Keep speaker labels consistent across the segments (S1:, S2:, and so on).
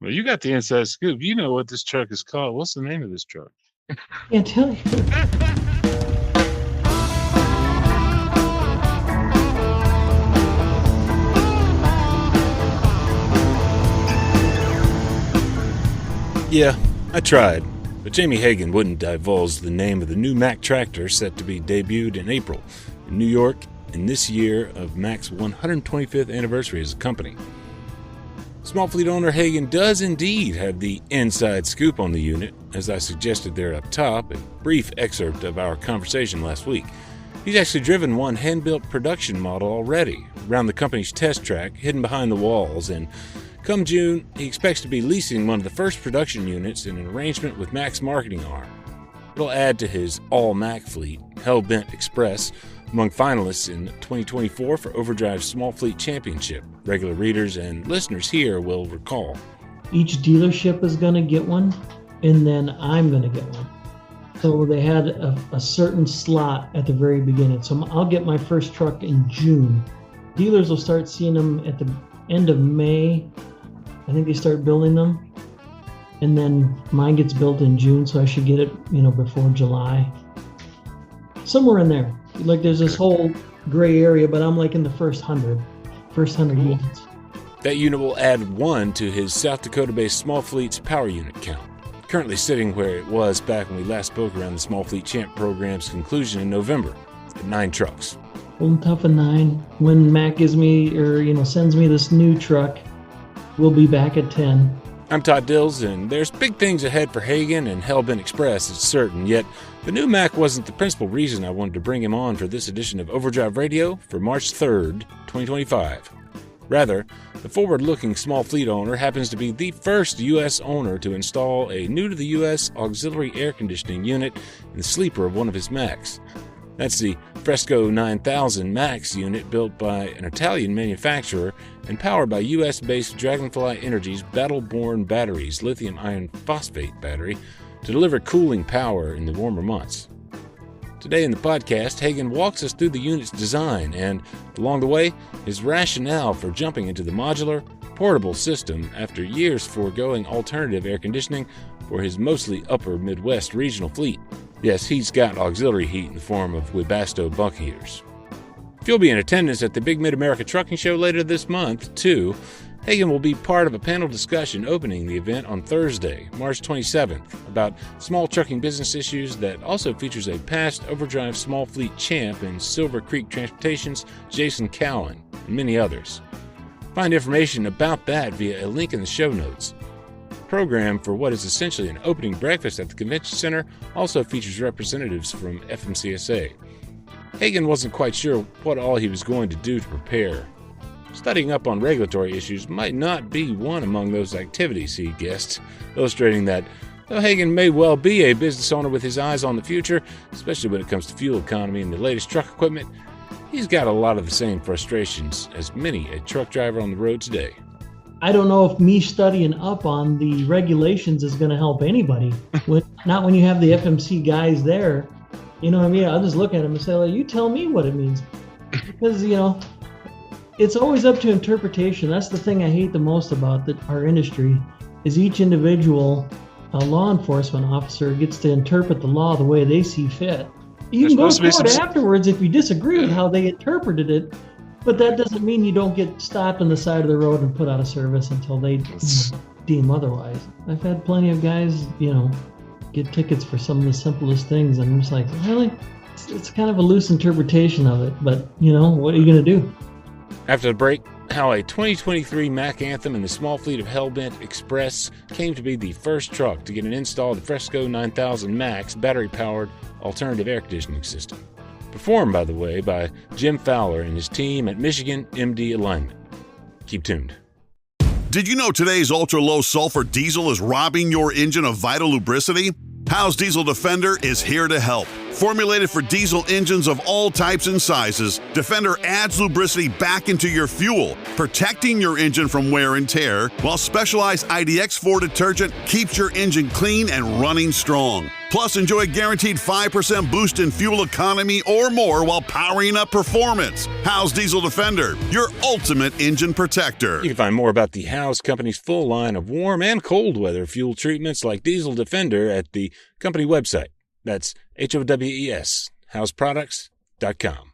S1: Well, you got the inside scoop. You know what this truck is called. What's the name of this truck?
S2: Can't tell you.
S3: Yeah, I tried, but Jamie Hagen wouldn't divulge the name of the new Mack tractor set to be debuted in April in New York in this year of MaXX's 125th anniversary as a company. Small fleet owner Hagen does indeed have the inside scoop on the unit, as I suggested there up top, a brief excerpt of our conversation last week. He's actually driven one hand-built production model already around the company's test track, hidden behind the walls, and come June, he expects to be leasing one of the first production units in an arrangement with MaXX's marketing arm. It'll add to his all-Mack fleet, Hell Bent Xpress, among finalists in 2024 for Overdrive's Small Fleet Championship. Regular readers and listeners here will recall.
S2: Each dealership is going to get one, and then I'm going to get one. So they had a certain slot at the very beginning. So I'll get my first truck in June. Dealers will start seeing them at the end of May. I think they start building them. And then mine gets built in June, so I should get it, before July. Somewhere in there. Like there's this whole gray area, but I'm like in the first 100 units.
S3: That unit will add one to his South Dakota-based Small Fleet's power unit count, currently sitting where it was back when we last spoke around the Small Fleet Champ program's conclusion in November, at 9 trucks.
S2: Holding tough at 9. When Mack gives me, or sends me this new truck, we'll be back at 10.
S3: I'm Todd Dills, and there's big things ahead for Hagen and Hell Bent Xpress, it's certain, yet the new Mack wasn't the principal reason I wanted to bring him on for this edition of Overdrive Radio for March 3rd, 2025. Rather, the forward-looking small fleet owner happens to be the first U.S. owner to install a new-to-the-U.S. auxiliary air conditioning unit in the sleeper of one of his Macks. That's the Fresco 9000 MaXX unit built by an Italian manufacturer and powered by U.S.-based Dragonfly Energy's Battle-Born Batteries lithium iron phosphate battery to deliver cooling power in the warmer months. Today in the podcast, Hagen walks us through the unit's design and, along the way, his rationale for jumping into the modular, portable system after years foregoing alternative air conditioning for his mostly upper Midwest regional fleet. Yes, he's got auxiliary heat in the form of Webasto bunk heaters. If you'll be in attendance at the Big Mid-America Trucking Show later this month, too, Hagen will be part of a panel discussion opening the event on Thursday, March 27th, about small trucking business issues that also features a past Overdrive Small Fleet champ in Silver Creek Transportation's Jason Cowan, and many others. Find information about that via a link in the show notes. Program for what is essentially an opening breakfast at the convention center also features representatives from FMCSA. Hagen wasn't quite sure what all he was going to do to prepare. Studying up on regulatory issues might not be one among those activities, he guessed, illustrating that though Hagen may well be a business owner with his eyes on the future, especially when it comes to fuel economy and the latest truck equipment, he's got a lot of the same frustrations as many a truck driver on the road today.
S2: I don't know if me studying up on the regulations is going to help anybody. Not when you have the FMC guys there. You know what I mean? I'll just look at them and say, you tell me what it means. Because, it's always up to interpretation. That's the thing I hate the most about our industry, is each individual law enforcement officer gets to interpret the law the way they see fit. You can go to court afterwards if you disagree with how they interpreted it. But that doesn't mean you don't get stopped on the side of the road and put out of service until they deem otherwise. I've had plenty of guys, get tickets for some of the simplest things, and I'm just like, really? It's kind of a loose interpretation of it, but, what are you going to do?
S3: After the break, how a 2023 Mack Anthem and the small fleet of Hell Bent Xpress came to be the first truck to get an installed Fresco 9000 MaXX battery-powered alternative air conditioning system. Performed, by the way, by Jim Fowler and his team at Michigan MD Alignment. Keep tuned.
S4: Did you know today's ultra-low sulfur diesel is robbing your engine of vital lubricity? Howe's Diesel Defender is here to help. Formulated for diesel engines of all types and sizes, Defender adds lubricity back into your fuel, protecting your engine from wear and tear, while specialized IDX4 detergent keeps your engine clean and running strong. Plus, enjoy guaranteed 5% boost in fuel economy or more while powering up performance. How's Diesel Defender, your ultimate engine protector.
S3: You can find more about the Howes Company's full line of warm and cold weather fuel treatments like Diesel Defender at the company website. That's HOWES, houseproducts.com.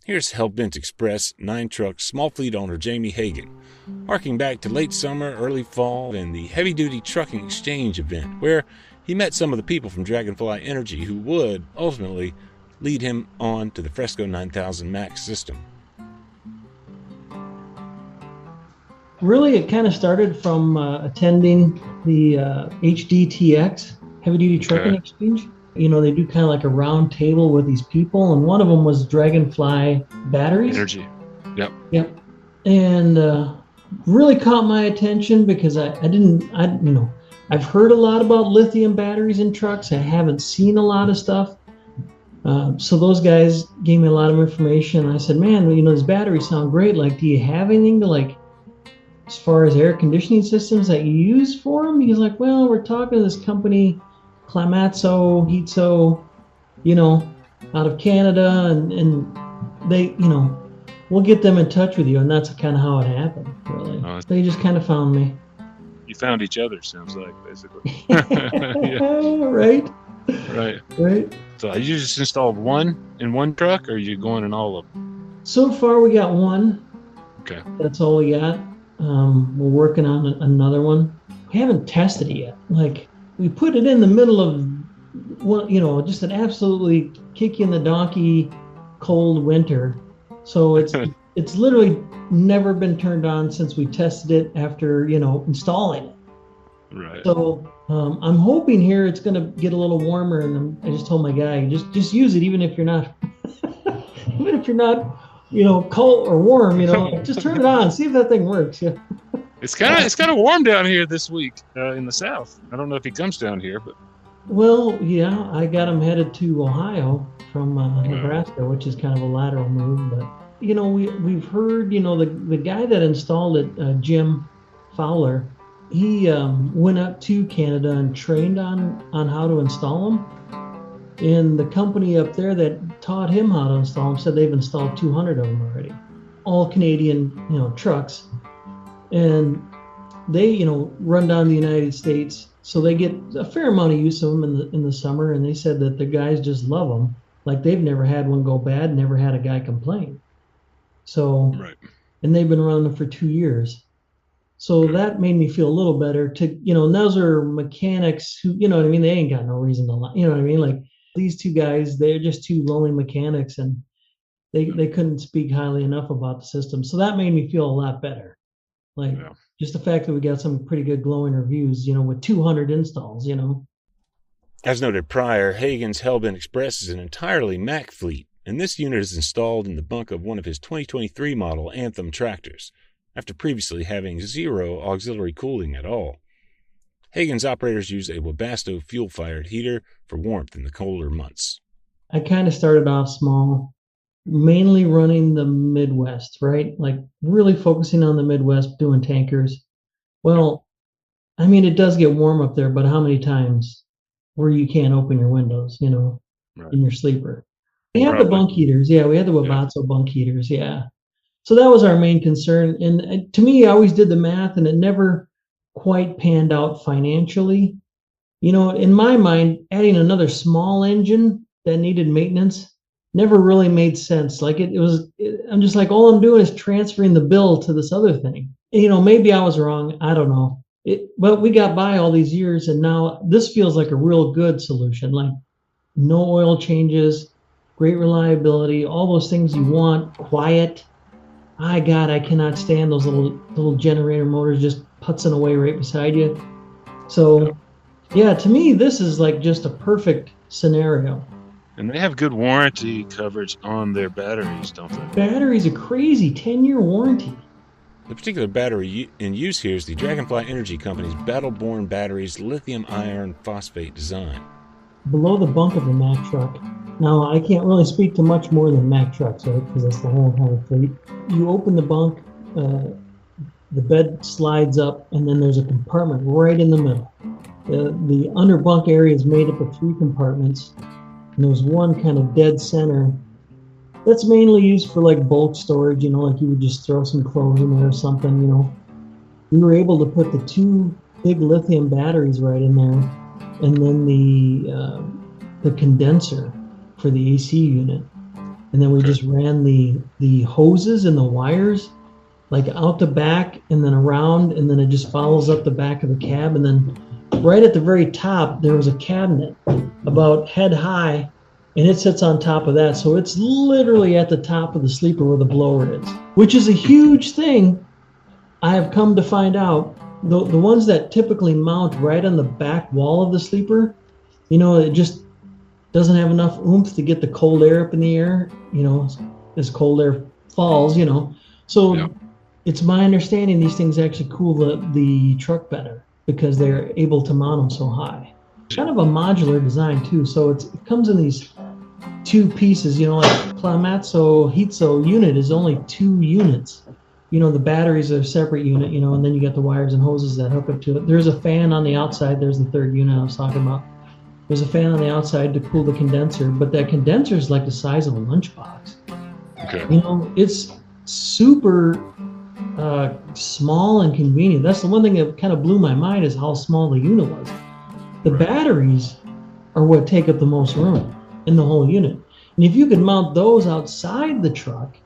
S3: Here's Hell Bent Xpress 9-truck small fleet owner Jamie Hagen, harking back to late summer, early fall, and the heavy-duty trucking exchange event, where he met some of the people from Dragonfly Energy who would ultimately lead him on to the Fresco 9000 MaXX system.
S2: Really, it kind of started from attending the HDTX, Heavy Duty Trucking Exchange. You know, they do kind of like a round table with these people, and one of them was Dragonfly batteries.
S1: Energy. Yep.
S2: Yep. And really caught my attention because I've heard a lot about lithium batteries in trucks. I haven't seen a lot of stuff. So those guys gave me a lot of information. I said, man, you know, these batteries sound great. Like, do you have anything to, like, as far as air conditioning systems that you use for them? He's like, well, we're talking to this company, Climatso, Heatso, you know, out of Canada, and they, you know, we'll get them in touch with you. And that's kind of how it happened, really. They just kind of found me.
S1: You found each other, sounds like, basically.
S2: Right.
S1: Right. So you just installed one in one truck, or are you going in all of them?
S2: So far, we got one.
S1: Okay.
S2: That's all we got. We're working on another one. We haven't tested it yet. Like, we put it in the middle of, well, you know, just an absolutely kick you in the donkey cold winter. So it's literally never been turned on since we tested it after, you know, installing it. Right. So I'm hoping here it's going to get a little warmer, and I just told my guy, just use it even if you're not, you know, cold or warm, you know, just turn it on, see if that thing works. Yeah.
S1: It's kind of warm down here this week in the south. I don't know if he comes down here, but.
S2: Well, yeah, I got him headed to Ohio from Nebraska, which is kind of a lateral move. But you know, we've heard, you know, the guy that installed it, Jim Fowler, he went up to Canada and trained on how to install them. And the company up there that taught him how to install them said they've installed 200 of them already, all Canadian, you know, trucks. And they, you know, run down the United States, so they get a fair amount of use of them in the summer. And they said that the guys just love them. Like, they've never had one go bad, never had a guy complain. So, right. And they've been running them for 2 years. So that made me feel a little better to, you know, those are mechanics who, you know what I mean? They ain't got no reason to lie. You know what I mean? Like, these two guys, they're just two lonely mechanics, and they couldn't speak highly enough about the system. So that made me feel a lot better. Like, just the fact that we got some pretty good glowing reviews, you know, with 200 installs, you know.
S3: As noted prior, Hagen's Hell Bent Xpress is an entirely Mack fleet, and this unit is installed in the bunk of one of his 2023 model Anthem tractors, after previously having zero auxiliary cooling at all. Hagen's operators use a Webasto fuel-fired heater for warmth in the colder months.
S2: I kind of started off small, mainly running the Midwest, right? Like, really focusing on the Midwest, doing tankers. Well, I mean, it does get warm up there, but how many times where you can't open your windows, you know, in your sleeper? We had the bunk heaters. Yeah, we had the Webasto bunk heaters. Yeah. So that was our main concern. And to me, I always did the math, and it never quite panned out financially. You know, in my mind, adding another small engine that needed maintenance never really made sense. Like, I'm just like, all I'm doing is transferring the bill to this other thing. You know, maybe I was wrong. I don't know. But we got by all these years, and now this feels like a real good solution. Like, no oil changes, great reliability, all those things you want, quiet. I cannot stand those little generator motors just putzing away right beside you. So, yeah, to me, this is like just a perfect scenario.
S1: And they have good warranty coverage on their batteries, don't they?
S2: Batteries are crazy, 10-year warranty.
S3: The particular battery in use here is the Dragonfly Energy Company's Battle-Born Batteries lithium iron phosphate design.
S2: Below the bunk of the Mack truck. Now, I can't really speak to much more than Mack trucks, right? Because that's the whole entire fleet. You open the bunk, the bed slides up, and then there's a compartment right in the middle. The under bunk area is made up of 3 compartments, and there's one kind of dead center that's mainly used for like bulk storage, you know, like you would just throw some clothes in there or something, you know. We were able to put the 2 big lithium batteries right in there, and then the condenser for the AC unit. And then we just ran the hoses and the wires like out the back and then around, and then it just follows up the back of the cab. And then right at the very top, there was a cabinet about head high, and it sits on top of that. So it's literally at the top of the sleeper where the blower is, which is a huge thing. I have come to find out the ones that typically mount right on the back wall of the sleeper, you know, it just doesn't have enough oomph to get the cold air up in the air, you know, as cold air falls, you know. So it's my understanding these things actually cool the truck better because they're able to mount them so high. It's kind of a modular design too. So it comes in these 2 pieces, you know, like Clamatso Hitso unit is only 2 units. You know, the batteries are a separate unit, you know, and then you got the wires and hoses that hook up to it. There's a fan on the outside. There's the 3rd unit I was talking about. There's a fan on the outside to cool the condenser, but that condenser is like the size of a lunchbox.
S3: Okay.
S2: You know, it's super small and convenient. That's the one thing that kind of blew my mind is how small the unit was. The batteries are what take up the most room in the whole unit. And if you could mount those outside the truck,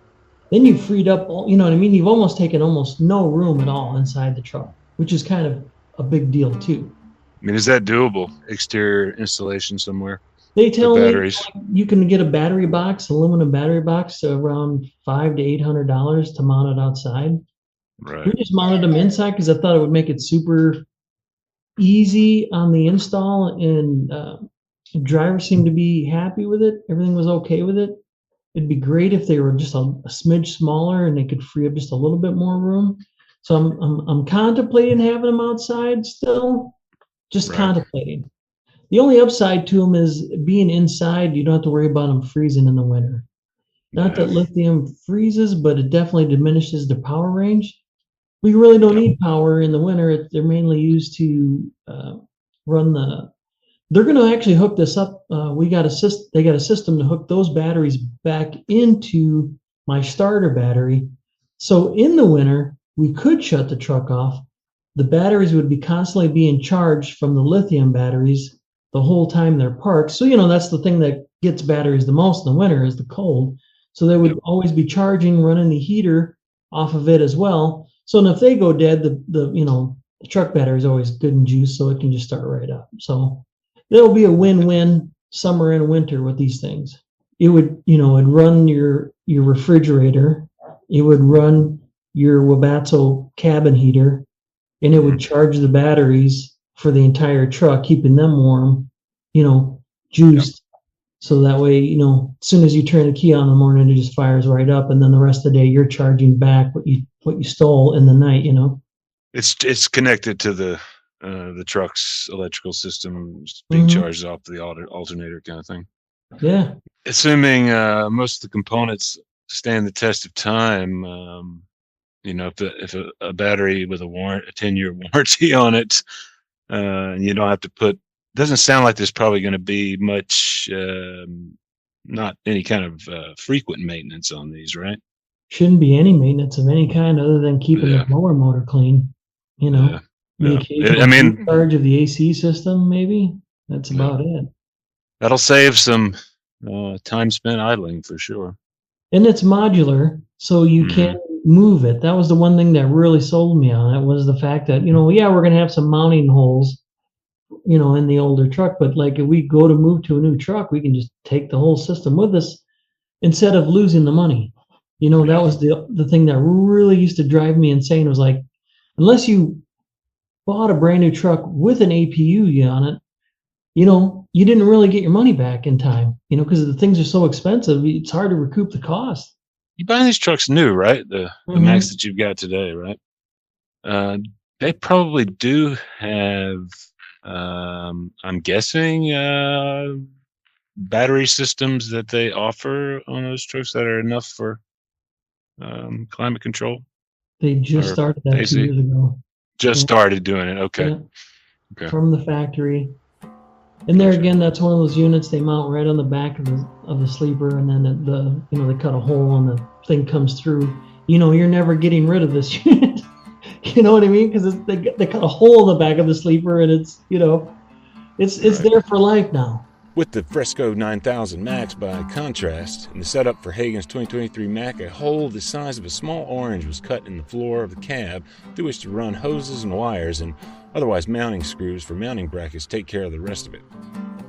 S2: then you freed up, you know what I mean? You've almost taken almost no room at all inside the truck, which is kind of a big deal too.
S3: I mean, is that doable? Exterior installation somewhere?
S2: They tell me
S3: batteries.
S2: You can get a battery box, aluminum battery box, around $500 to $800 to mount it outside.
S3: Right.
S2: We just mounted them inside because I thought it would make it super easy on the install, and the drivers seemed to be happy with it. Everything was okay with it. It'd be great if they were just a smidge smaller and they could free up just a little bit more room. So I'm contemplating having them outside still, just contemplating. The only upside to them is being inside, you don't have to worry about them freezing in the winter. Not that lithium freezes, but it definitely diminishes the power range. We really don't need power in the winter. They're mainly used to run the. They're going to actually hook this up. They got a system to hook those batteries back into my starter battery. So in the winter, we could shut the truck off. The batteries would be constantly being charged from the lithium batteries the whole time they're parked. So, you know, that's the thing that gets batteries the most in the winter is the cold. So they would always be charging, running the heater off of it as well. So and if they go dead, the truck battery is always good and juiced, so it can just start right up. So there'll be a win-win summer and winter with these things. It would, it'd run your refrigerator, it would run your Webasto cabin heater, and it would charge the batteries for the entire truck, keeping them warm, juiced. So that way, as soon as you turn the key on in the morning, it just fires right up, and then the rest of the day you're charging back what you stole in the night.
S3: It's connected to the truck's electrical system being charged off the alternator kind of thing.
S2: Yeah.
S3: Assuming most of the components stand the test of time, if a battery with a 10-year warranty on it, and you don't have to doesn't sound like there's probably going to be much, not any kind of frequent maintenance on these, right?
S2: Shouldn't be any maintenance of any kind other than keeping the blower motor clean. The occasional charge of the AC system, maybe. That's about it.
S3: That'll save some time spent idling for sure.
S2: And it's modular, so you can move it. That was the one thing that really sold me on it, was the fact that, we're going to have some mounting holes, in the older truck, but like if we go to move to a new truck, we can just take the whole system with us instead of losing the money. That was the thing that really used to drive me insane, was like, unless you bought a brand new truck with an APU on it, you didn't really get your money back in time, because the things are so expensive, it's hard to recoup the cost.
S3: You buying these trucks new, right? The MaXX that you've got today, right? They probably do have, I'm guessing, battery systems that they offer on those trucks that are enough for climate control.
S2: They just started that AC. 2 years ago.
S3: Just started doing it. Okay.
S2: from the factory. And there again, that's one of those units they mount right on the back of the sleeper, and then they cut a hole and the thing comes through. You're never getting rid of this unit. You know what I mean? Because they cut a hole in the back of the sleeper, and it's there for life now.
S3: With the Fresco 9000 MaXX, by contrast, in the setup for Hagen's 2023 Mack, a hole the size of a small orange was cut in the floor of the cab through which to run hoses and wires and otherwise mounting screws for mounting brackets take care of the rest of it.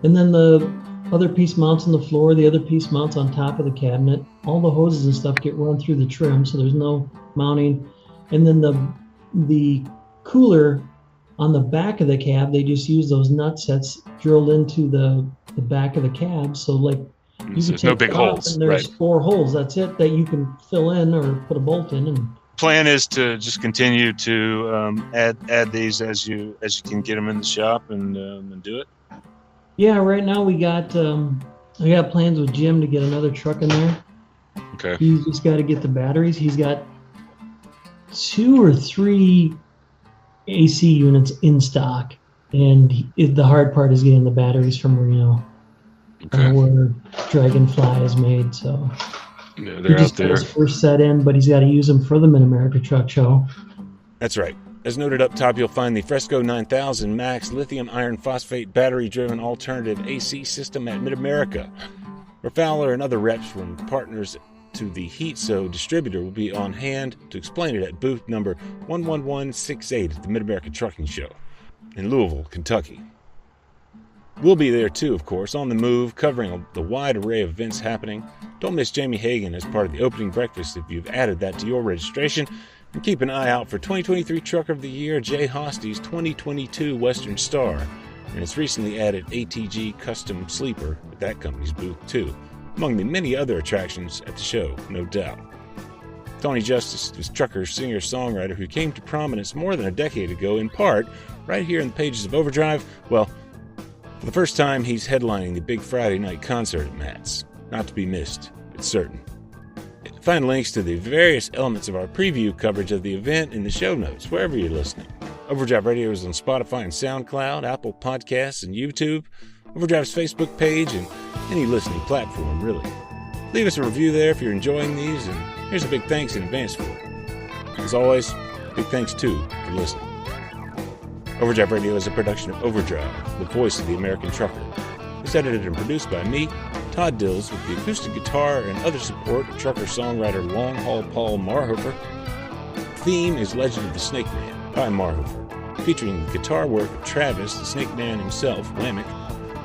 S2: And then the other piece mounts on the floor, the other piece mounts on top of the cabinet. All the hoses and stuff get run through the trim, so there's no mounting. And then the cooler on the back of the cab, they just use those nut sets drilled into the back of the cab. So
S1: there's no big holes.
S2: And there's 4 holes. That's it, that you can fill in or put a bolt in. And
S1: plan is to just continue to add these as you can get them in the shop and do it.
S2: Yeah, right now we got I got plans with Jim to get another truck in there.
S1: Okay.
S2: He's just got to get the batteries. He's got 2 or 3 AC units in stock, and the hard part is getting the batteries from Reno, where Dragonfly is made. So
S1: yeah, they're out there.
S2: His first set in, but he's got to use them for the Mid-America Truck Show.
S3: That's right. As noted up top, you'll find the Fresco 9000 MaXX lithium iron phosphate battery-driven alternative AC system at Mid-America, where Fowler and other reps from partners to the Heat So distributor will be on hand to explain it at booth number 11168 at the Mid-America Trucking Show in Louisville, Kentucky. We'll be there too, of course, on the move, covering the wide array of events happening. Don't miss Jamie Hagen as part of the opening breakfast if you've added that to your registration. And keep an eye out for 2023 Trucker of the Year, Jay Hosty's 2022 Western Star, and its recently added ATG Custom Sleeper at that company's booth too, among the many other attractions at the show, no doubt. Tony Justice is trucker, singer, songwriter who came to prominence more than a decade ago, in part, right here in the pages of Overdrive. Well, for the first time, he's headlining the big Friday night concert at Matt's. Not to be missed, it's certain. Find links to the various elements of our preview coverage of the event in the show notes, wherever you're listening. Overdrive Radio is on Spotify and SoundCloud, Apple Podcasts and YouTube, Overdrive's Facebook page, and any listening platform, really. Leave us a review there if you're enjoying these, and here's a big thanks in advance for it. As always, big thanks, too, for listening. Overdrive Radio is a production of Overdrive, the voice of the American trucker. It's edited and produced by me, Todd Dills, with the acoustic guitar and other support of trucker-songwriter Long Haul Paul Marhofer. The theme is Legend of the Snake Man by Marhofer, featuring the guitar work of Travis, the Snake Man himself, Whammick,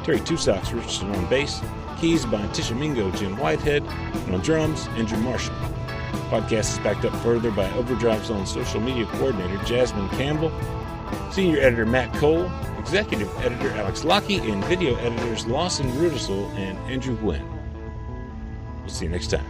S3: Terry Tusocks Richardson on bass, keys by Tishomingo Jim Whitehead, and on drums, Andrew Marshall. The podcast is backed up further by Overdrive's own social media coordinator, Jasmine Campbell, senior editor Matt Cole, executive editor Alex Lockey, and video editors Lawson Rudisell and Andrew Nguyen. We'll see you next time.